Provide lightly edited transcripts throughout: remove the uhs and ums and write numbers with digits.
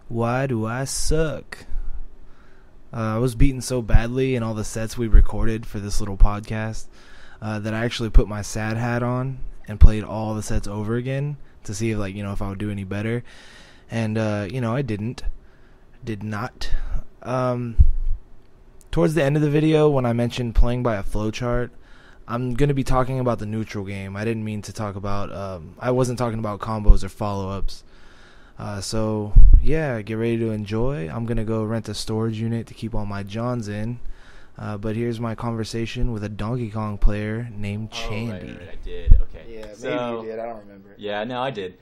Why do I suck? I was beaten so badly in all the sets we recorded for this little podcast that I actually put my sad hat on and played all the sets over again to see if, if I would do any better. And, I did not. Towards the end of the video, when I mentioned playing by a flowchart, I'm going to be talking about the neutral game. I didn't mean to talk about, I wasn't talking about combos or follow-ups. So, yeah, get ready to enjoy. I'm going to go rent a storage unit to keep all my Johns in. But here's my conversation with a Donkey Kong player named Chandy. Right, I did. Okay. Yeah, maybe you did. I don't remember. Yeah, no, I did.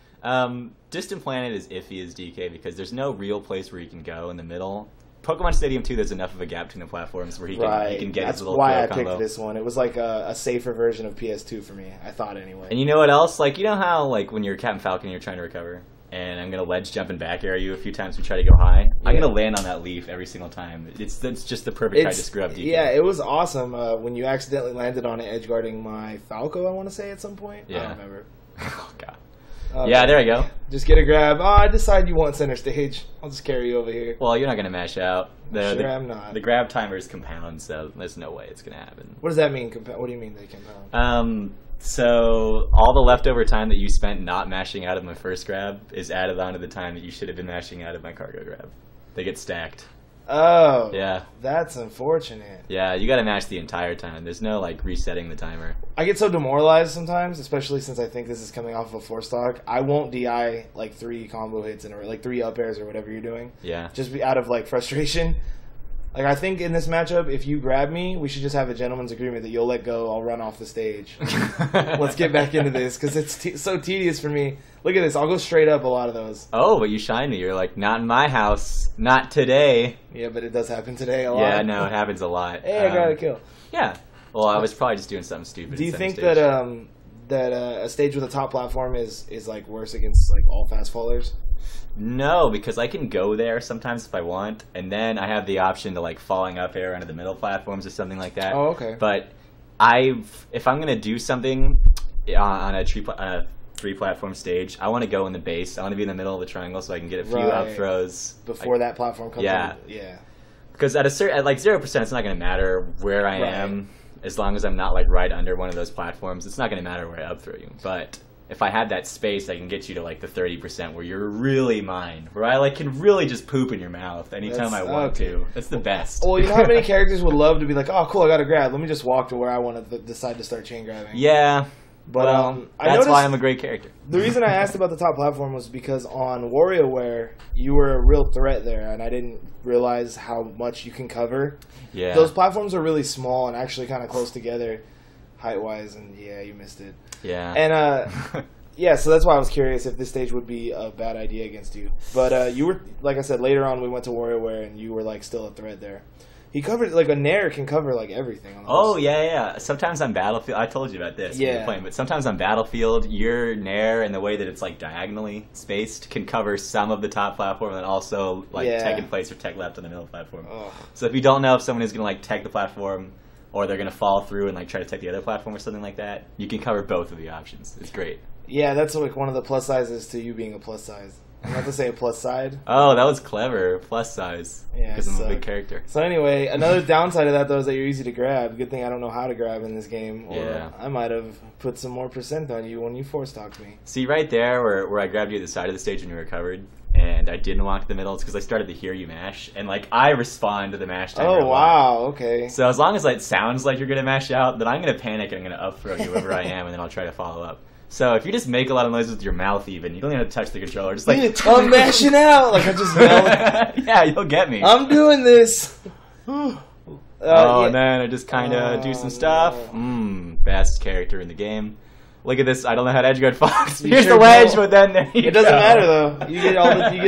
Distant Planet is iffy as DK because there's no real place where you can go in the middle. Pokemon Stadium 2, there's enough of a gap between the platforms where he can get his little That's why I combo. picked this one. It was like a safer version of PS2 for me, I thought anyway. And you know what else? Like, you know how, like, when you're Captain Falcon and you're trying to recover, and I'm going to ledge jump and back air you a few times to try to go high? Yeah. I'm going to land on that leaf every single time. It's just the perfect height to screw up DK. Yeah, it was awesome when you accidentally landed on it edge guarding my Falco, I want to say, at some point. Yeah. I don't remember. Oh, God. Yeah, there you go. Just get a grab. Oh, I decide you want center stage. I'll just carry you over here. Well, you're not going to mash out. I'm not. The grab timers compound, so there's no way it's going to happen. What does that mean? What do you mean they compound? So all the leftover time that you spent not mashing out of my first grab is added onto the time that you should have been mashing out of my cargo grab. They get stacked. Oh. Yeah. That's unfortunate. Yeah, you got to mash the entire time. There's no, resetting the timer. I get so demoralized sometimes, especially since I think this is coming off of a 4-stock. I won't DI, 3 combo hits in a row, 3 up airs or whatever you're doing. Yeah. Just out of, frustration. I think in this matchup, if you grab me, we should just have a gentleman's agreement that you'll let go, I'll run off the stage. Let's get back into this, because it's so tedious for me. Look at this, I'll go straight up a lot of those. Oh, but you shine me. You're like, not in my house. Not today. Yeah, but it does happen today a lot. Yeah, no, it happens a lot. Hey, I got a kill. Yeah. Well, I was probably just doing something stupid. Do you think that a stage with a top platform is worse against all fast fallers? No, because I can go there sometimes if I want, and then I have the option to falling up air onto the middle platforms or something like that. Oh, okay. But if I'm gonna do something on a 3-platform stage, I want to go in the base. I want to be in the middle of the triangle so I can get a few up throws before that platform comes. Yeah, yeah. Because at 0%, it's not gonna matter where I am as long as I'm not right under one of those platforms. It's not gonna matter where I up throw you, but if I had that space, I can get you to the 30% where you're really mine, where I can really just poop in your mouth anytime I want to. That's the best. Well, you know how many characters would love to be oh cool, I got a grab. Let me just walk to where I want to decide to start chain grabbing. Yeah, but that's why I'm a great character. The reason I asked about the top platform was because on WarioWare, you were a real threat there, and I didn't realize how much you can cover. Yeah, those platforms are really small and actually kind of close together, height-wise, and yeah, you missed it. Yeah. And, yeah, so that's why I was curious if this stage would be a bad idea against you. But you were, like I said, later on we went to WarioWare, and you were, still a threat there. He covered, a Nair can cover, everything. On oh, yeah. Sometimes on Battlefield, I told you about this when you were playing, but sometimes on Battlefield, your Nair and the way that it's, diagonally spaced can cover some of the top platform and also, tech in place or tech left on the middle platform. Oh. So if you don't know if someone is going to, tech the platform or they're going to fall through and, try to tech the other platform or something like that, you can cover both of the options. It's great. Yeah, that's one of the plus sizes to you being a plus size. I'm about to say a plus side. Oh, that was clever. Plus size. Yeah, because I'm a big character. So anyway, another downside of that, though, is that you're easy to grab. Good thing I don't know how to grab in this game. Or I might have put some more % on you when you force-talked me. See, right there where I grabbed you at the side of the stage when you recovered, and I didn't walk to the middle, it's because I started to hear you mash, and I respond to the mash timer. Oh, wow, okay. So as long as it sounds like you're going to mash out, then I'm going to panic and I'm going to up throw you wherever I am, and then I'll try to follow up. So if you just make a lot of noise with your mouth even, you don't even have to touch the controller. Just I'm mashing out! I just yell. Yeah, you'll get me. I'm doing this! And then I just kind of do some stuff. Best character in the game. Look at this. I don't know how to edgeguard Fox. Here's the ledge, but then there you go. It doesn't matter though. You get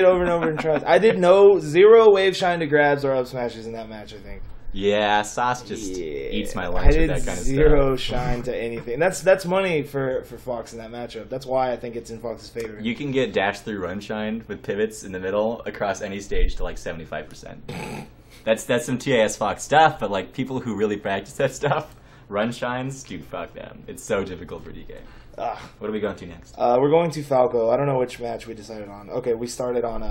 over and over and tries. I did 0 wave shine to grabs or up smashes in that match. I think. Yeah, Sauce just eats my lunch with that kind of stuff. 0 shine to anything. That's money for Fox in that matchup. That's why I think it's in Fox's favor. You can get dash through run shine with pivots in the middle across any stage to 75%. That's some TAS Fox stuff, but people who really practice that stuff. Run shines, dude, fuck them. It's so difficult for DK. What are we going to next? We're going to Falco. I don't know which match we decided on. Okay, we started on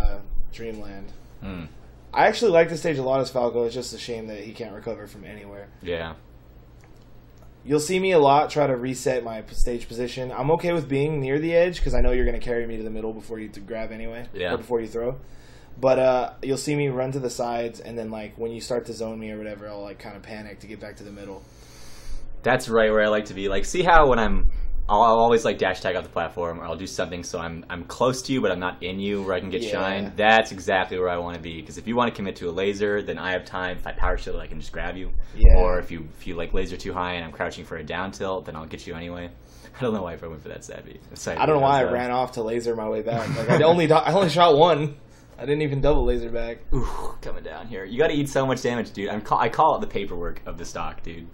Dreamland. Hmm. I actually like the stage a lot as Falco. It's just a shame that he can't recover from anywhere. Yeah. You'll see me a lot try to reset my stage position. I'm okay with being near the edge because I know you're going to carry me to the middle before you grab anyway. Yeah. Or before you throw. But you'll see me run to the sides, and then like when you start to zone me or whatever, I'll like kind of panic to get back to the middle. That's right where I like to be. Like, see how when I'll always like dash tag off the platform, or I'll do something so I'm close to you, but I'm not in you, where I can get shined. That's exactly where I want to be. Because if you want to commit to a laser, then I have time. If I power shield, I can just grab you. Yeah. Or if you like laser too high and I'm crouching for a down tilt, then I'll get you anyway. I don't know why I went for that savvy. I don't know why I ran off to laser my way back. Like I only shot one. I didn't even double laser back. Ooh, coming down here. You got to eat so much damage, dude. I call it the paperwork of the stock, dude.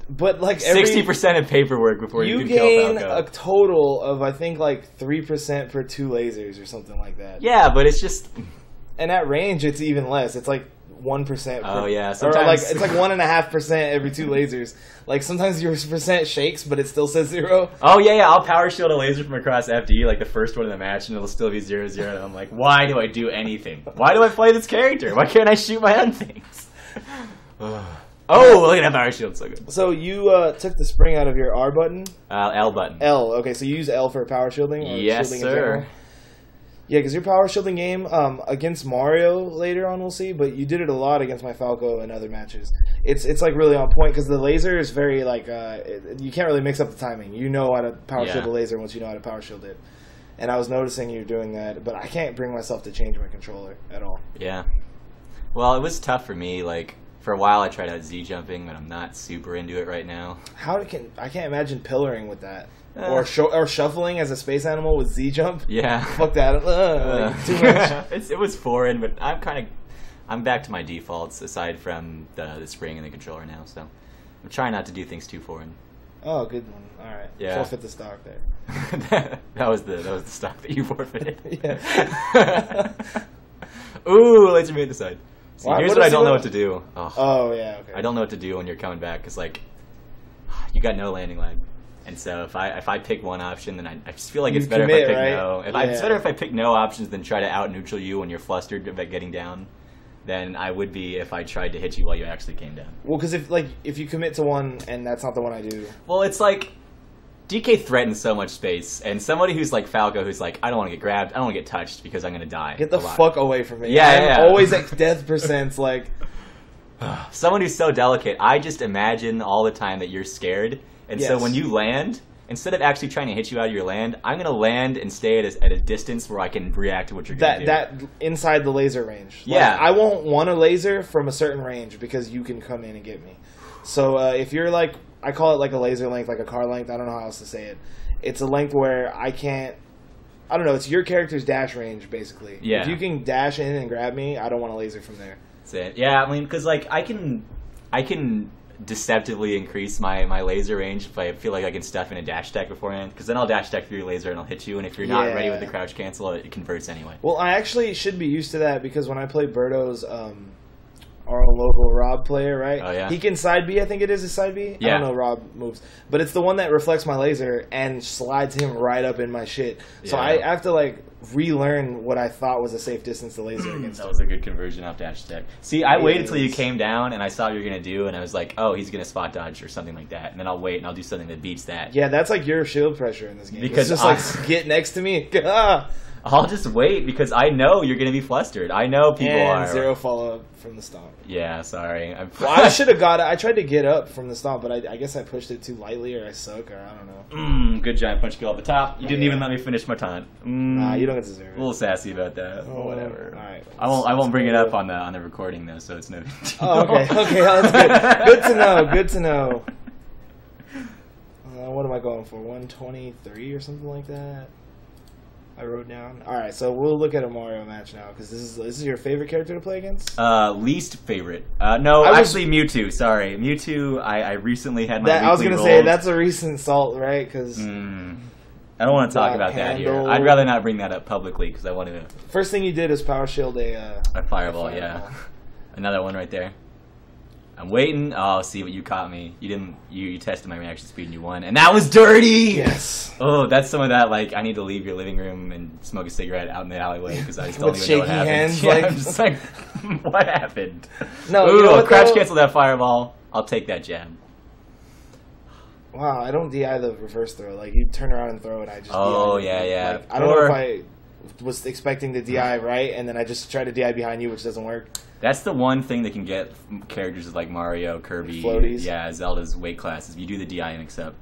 But like 60% of paperwork before you can gain kill Falco. a total of I think like 3% per 2 lasers or something like that. Yeah, but it's just. And at range, it's even less. It's like 1%. Oh yeah, sometimes or like it's like 1.5% every 2 lasers. Like sometimes your percent shakes, but it still says 0. Oh yeah. I'll power shield a laser from across FD, like the first one in the match, and it'll still be 0-0. And I'm like, why do I do anything? Why do I play this character? Why can't I shoot my own things? Oh, look at that power shield, so good. So you took the spring out of your R button. L button. L. Okay, so you use L for power shielding. Or yes, shielding sir. Yeah, because your power shielding game against Mario later on we'll see, but you did it a lot against my Falco and other matches. It's like really on point because the laser is very like you can't really mix up the timing. You know how to power shield a laser once you know how to power shield it. And I was noticing you doing that, but I can't bring myself to change my controller at all. Yeah. Well, it was tough for me. Like for a while, I tried out Z jumping, but I'm not super into it right now. I can't imagine pillaring with that. Or shuffling as a space animal with Z jump. Yeah. Fuck that. Like, too much. It was foreign, but I'm back to my defaults aside from the spring and the controller now. So I'm trying not to do things too foreign. Oh, good one. All right. Yeah. Forfeit the stock there. that was the stock that you forfeited. Yeah. Ooh, laser me at the side. See, Why, here's what I don't know what to do. Oh yeah. Okay. I don't know what to do when you're coming back because like you got no landing lag. And so if I pick one option, then I just feel like it's better if I pick no. It's better if I pick no options than try to out neutral you when you're flustered about getting down than I would be if I tried to hit you while you actually came down. Well, because if you commit to one and that's not the one I do. Well, it's like DK threatens so much space, and somebody who's like Falco, who's like, I don't want to get grabbed, I don't want to get touched because I'm gonna die. Get the fuck away from me. Yeah, I'm always at death percents like. Someone who's so delicate, I just imagine all the time that you're scared. And so when you land, instead of actually trying to hit you out of your land, I'm going to land and stay at a distance where I can react to what you're going to do. That inside the laser range. Yeah. Like, I won't want a laser from a certain range because you can come in and get me. So if you're like, I call it like a laser length, like a car length. I don't know how else to say it. It's a length where I can't, I don't know, it's your character's dash range basically. Yeah. If you can dash in and grab me, I don't want a laser from there. That's it. Yeah, I mean, because like I can deceptively increase my laser range if I feel like I can stuff in a dash attack beforehand, because then I'll dash attack through your laser and I'll hit you, and if you're not ready with the crouch cancel, it converts anyway. Well, I actually should be used to that because when I play Birdo's our local Rob player, right? Oh, yeah. He can side B, I think it is his side B. Yeah. I don't know Rob moves. But it's the one that reflects my laser and slides him right up in my shit. So I have to like relearn what I thought was a safe distance to laser against. That was a good conversion off dash attack. See, I waited until you came down and I saw what you were going to do, and I was like, oh, he's going to spot dodge or something like that. And then I'll wait and I'll do something that beats that. Yeah, that's like your shield pressure in this game. Because it's just like, get next to me. I'll just wait because I know you're going to be flustered. I know people are. Zero follow-up from the stomp. Yeah, sorry. Well, I should have got it. I tried to get up from the stomp, but I guess I pushed it too lightly, or I suck, or I don't know. Good giant punch kill at the top. You didn't even let me finish my taunt. Nah, you don't deserve it. A little sassy about that. Oh, whatever. All right. I won't bring it up on the recording though, so it's no. Oh, okay. Okay, that's good. Good to know. Good to know. What am I going for? 123 or something like that. I wrote down. All right, so we'll look at a Mario match now because this is your favorite character to play against. Least favorite. No, actually Mewtwo. Sorry, Mewtwo. I recently had my. I was gonna say that's a recent salt, right? Because I don't want to talk about that here. I'd rather not bring that up publicly because I wanted to. First thing you did is power shield a fireball. Yeah, another one right there. I'm waiting. Oh, see what you caught me. You didn't. You tested my reaction speed and you won, and that was dirty. Yes. Oh, that's some of that. Like, I need to leave your living room and smoke a cigarette out in the alleyway because I just don't even know what happened. Hands, yeah, like... I'm just like, what happened? No, ooh, you know what, crouch though? cancel that fireball. I'll take that jab. Wow, I don't DI the reverse throw. Like, you turn around and throw it, I just Oh, DI. yeah. Like, I don't know if I was expecting to DI right, and then I just tried to DI behind you, which doesn't work. That's the one thing that can get characters like Mario, Kirby, Floaties. yeah, Zelda's weight classes. If you do the DI mix up,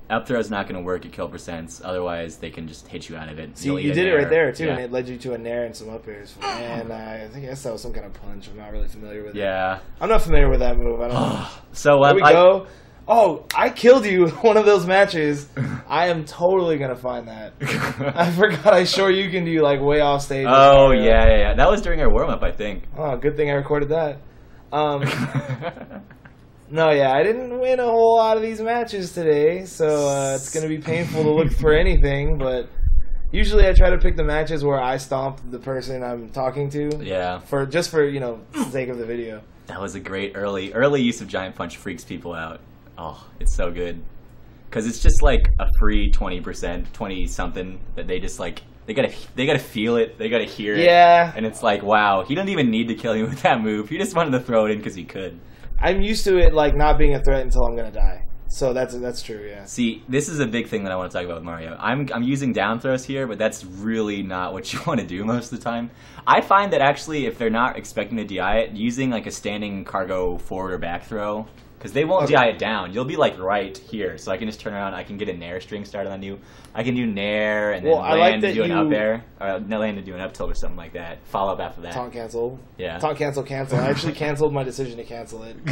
up throw's not going to work at kill percents. Otherwise, they can just hit you out of it. See, You'll eat you a did it nair. right there, too, Yeah. and it led you to a nair and some up airs. And I guess that was some kind of punch. I'm not really familiar with it. Yeah. I'm not familiar with that move. I don't know. So There we go. Oh, I killed you one of those matches. I am totally going to find that. I forgot I sure you can do, like, way off stage. Oh, yeah. That was during our warm-up, I think. Oh, good thing I recorded that. No, yeah, I didn't win a whole lot of these matches today, so it's going to be painful to look for anything, but usually I try to pick the matches where I stomp the person I'm talking to. Yeah. For the sake of the video. That was a great early use of Giant Punch freaks people out. Oh, it's so good. Because it's just like a free 20%, 20-something that they just like, they gotta feel it, they gotta hear it. Yeah. And it's like, wow, he didn't even need to kill you with that move. He just wanted to throw it in because he could. I'm used to it, like, not being a threat until I'm going to die. So that's true, yeah. See, this is a big thing that I want to talk about with Mario. I'm using down throws here, but that's really not what you want to do most of the time. I find that actually, if they're not expecting to DI it, using like a standing cargo forward or back throw, because they won't DI it down. You'll be like right here, so I can just turn around. I can get a nair string started on you. I can do nair and then land to do an up air, or land to do an up tilt or something like that. Follow up after that. Taunt cancel. Yeah. Taunt cancel. I actually canceled my decision to cancel it.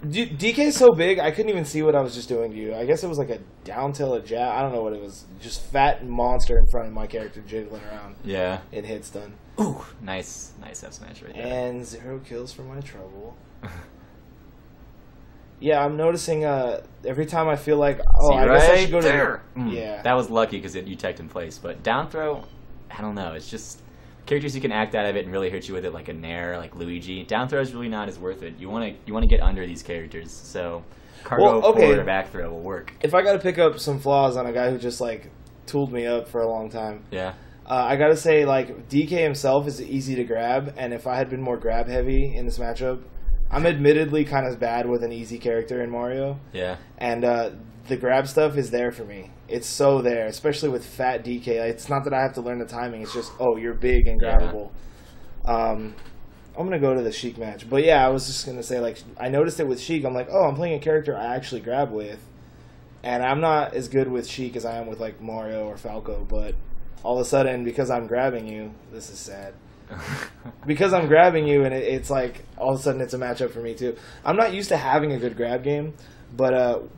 DK's so big, I couldn't even see what I was just doing to you. I guess it was like a down tilt, a jab. I don't know what it was. Just fat monster in front of my character jiggling around. Yeah. It hits done. Ooh, nice F smash right there. And 0 kills for my trouble. Yeah, I'm noticing every time I feel like, I guess I should go there. to yeah. That was lucky because you teched in place. But down throw, I don't know. It's just characters you can act out of it and really hurt you with it, like a nair, like Luigi. Down throw is really not as worth it. You want to get under these characters. So cargo forward or back throw will work. If I got to pick up some flaws on a guy who just like tooled me up for a long time, yeah. I gotta say, like, DK himself is easy to grab, and if I had been more grab heavy in this matchup, I'm admittedly kind of bad with an easy character in Mario. Yeah. And the grab stuff is there for me. It's so there, especially with fat DK. Like, it's not that I have to learn the timing. It's just, you're big and grabbable. Yeah. I'm going to go to the Sheik match. But yeah, I was just going to say, like, I noticed it with Sheik. I'm like, I'm playing a character I actually grab with. And I'm not as good with Sheik as I am with, like, Mario or Falco. But all of a sudden, because I'm grabbing you, this is sad. Because I'm grabbing you, and it's like all of a sudden it's a matchup for me too. I'm not used to having a good grab game, but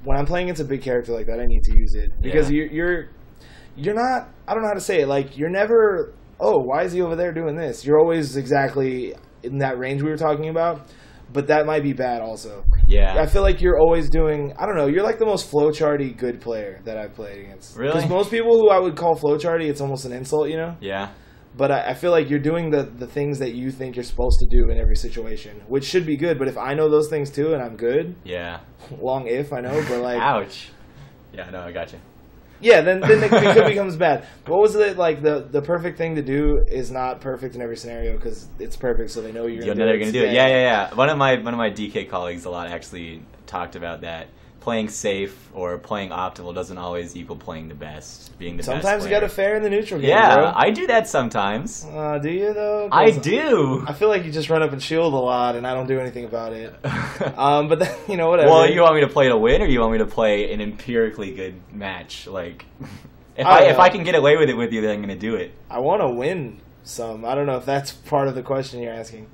when I'm playing against a big character like that, I need to use it because you're not. I don't know how to say it. Like, you're never. Oh, why is he over there doing this? You're always exactly in that range we were talking about, but that might be bad also. Yeah. I feel like you're always doing. I don't know. You're like the most flowcharty good player that I've played against. Really? Because most people who I would call flowcharty, it's almost an insult, you know. Yeah. But I feel like you're doing the things that you think you're supposed to do in every situation, which should be good. But if I know those things too and I'm good, yeah, long if I know, but like, ouch. Yeah, no, I got you. Yeah, then it could becomes bad. What was it like? The perfect thing to do is not perfect in every scenario because it's perfect, so they know you're going to do it. Yeah. One of my DK colleagues a lot actually talked about that. Playing safe or playing optimal doesn't always equal playing the best, being the best player. Sometimes you got to fair in the neutral game, yeah, bro. I do that sometimes. Do you, though? I do. I feel like you just run up and shield a lot, and I don't do anything about it. But then, whatever. Well, you want me to play to win, or you want me to play an empirically good match? Like, if I can get away with it with you, then I'm going to do it. I want to win some. I don't know if that's part of the question you're asking.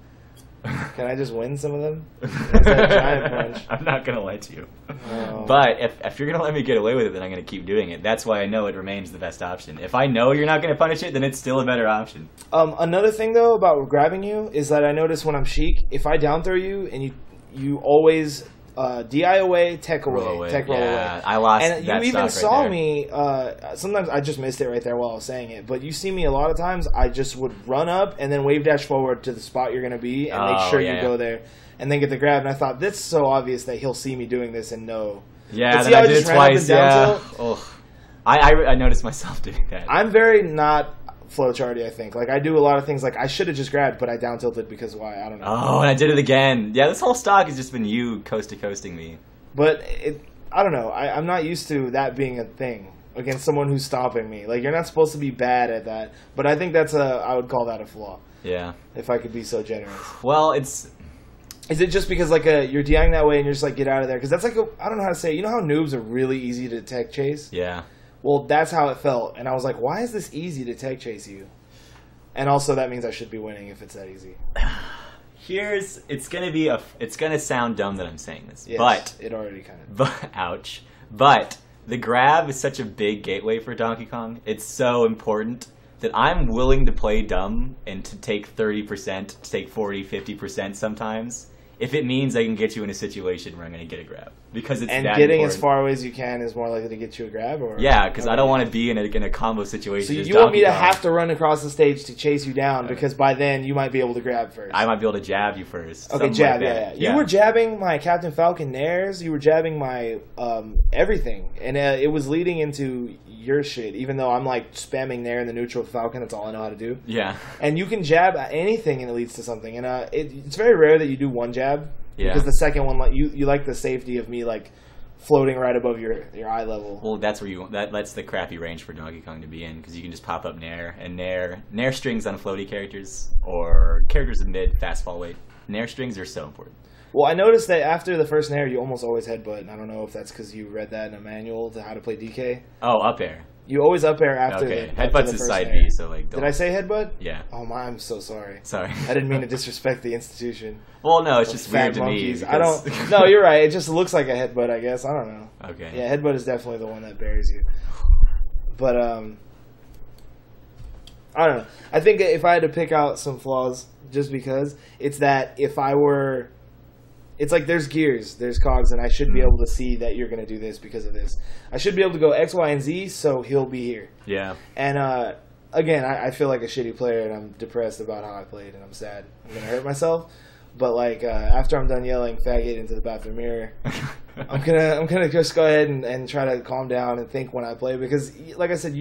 Can I just win some of them? Is that giant punch? I'm not going to let you. But if you're going to let me get away with it, then I'm going to keep doing it. That's why I know it remains the best option. If I know you're not going to punish it, then it's still a better option. Another thing, though, about grabbing you is that I notice when I'm Sheik, if I down throw you and you always DI away, tech away, tech roll yeah, away. I lost. And that you even stock right saw there. me. Sometimes I just missed it right there while I was saying it. But you see me a lot of times. I just would run up and then wave dash forward to the spot you're gonna be and make sure you go there and then get the grab. And I thought this is so obvious that he'll see me doing this and know. Yeah, but see then how I did just it ran up twice. and down Yeah. tilt? Oh. I noticed myself doing that. I'm very not flowcharty, I think. Like, I do a lot of things like I should have just grabbed, but I down tilted because why? I don't know. Oh, and I did it again. Yeah, this whole stock has just been you coasting me. But I don't know. I'm not used to that being a thing against someone who's stopping me. Like, you're not supposed to be bad at that. But I think I would call that a flaw. Yeah. If I could be so generous. Well, it's... Is it just because, like, you're DIing that way and you're just like, get out of there? Because that's like, I don't know how to say it. You know how noobs are really easy to tech chase? Yeah. Well, that's how it felt. And I was like, why is this easy to tech chase you? And also, that means I should be winning if it's that easy. It's gonna sound dumb that I'm saying this, Yes, but it already kind of. But ouch! But the grab is such a big gateway for Donkey Kong. It's so important that I'm willing to play dumb and to take 30%, to take 40, 50% sometimes, if it means I can get you in a situation where I'm going to get a grab. Because it's and that getting important. as far away as you can is more likely to get you a grab? Or Yeah, because I don't want to be in a combo situation. So as you want me to Donkey Kong. have to run across the stage to chase you down because by then you might be able to grab first. I might be able to jab you first. Okay, something jab, like yeah, that. yeah. You were jabbing my Captain Falcon nairs. You were jabbing my everything. And it was leading into your shit, even though I'm like spamming nair in the neutral Falcon. That's all I know how to do. Yeah. And you can jab at anything and it leads to something. And it's very rare that you do one jab. Yeah. Because the second one, like you like the safety of me like floating right above your eye level. Well, that's where that's the crappy range for Donkey Kong to be in, because you can just pop up nair, and nair strings on floaty characters or characters of mid fast fall weight. Nair strings are so important. Well, I noticed that after the first nair, you almost always headbutt. And I don't know if that's because you read that in a manual to how to play DK. Oh, up air. You always up air after Okay, after headbutt's the a first side nair. B, so like. Did I say headbutt? Yeah. Oh my, I'm so sorry. Sorry. I didn't mean to disrespect the institution. Well, no, it's Those just fat weird to me. monkeys. because- I don't. No, you're right. It just looks like a headbutt. I guess I don't know. Okay. Yeah, headbutt is definitely the one that buries you. But I don't know. I think if I had to pick out some flaws, just because it's that if I were. It's like there's gears, there's cogs, and I should be able to see that you're going to do this because of this. I should be able to go X, Y, and Z, so he'll be here. Yeah. And again, I feel like a shitty player, and I'm depressed about how I played, and I'm sad. I'm going to hurt myself. But like after I'm done yelling faggot into the bathroom mirror, I'm gonna just go ahead and try to calm down and think when I play, because like I said,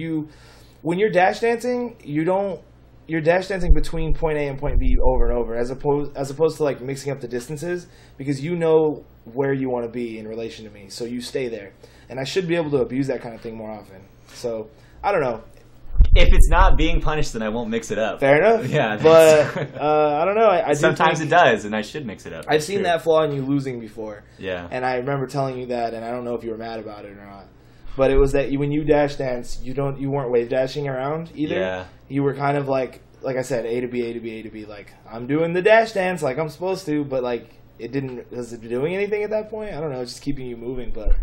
when you're dash dancing, you're dash dancing between point A and point B over and over, as opposed to like mixing up the distances, because you know where you want to be in relation to me, so you stay there. And I should be able to abuse that kind of thing more often. So I don't know. If it's not being punished, then I won't mix it up. Fair enough. Yeah. But I don't know. I do Sometimes think it does, and I should mix it up. I've seen that flaw in you losing before. Yeah. And I remember telling you that, and I don't know if you were mad about it or not. But it was that when you dash dance, you weren't wave dashing around either. Yeah. You were kind of like I said, A to B, A to B, A to B. Like, I'm doing the dash dance like I'm supposed to, but like was it doing anything at that point? I don't know. It's just keeping you moving, but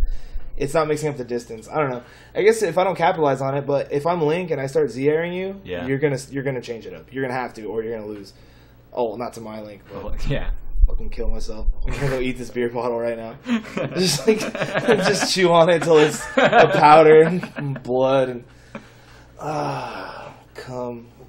it's not mixing up the distance. I don't know. I guess if I don't capitalize on it, but if I'm Link and I start Z-airing you, yeah. you're gonna change it up. You're gonna have to, or you're gonna lose. Oh, not to my Link, but Well, yeah. fucking kill myself. I'm gonna go eat this beer bottle right now. just chew on it till it's a powder and blood and cum.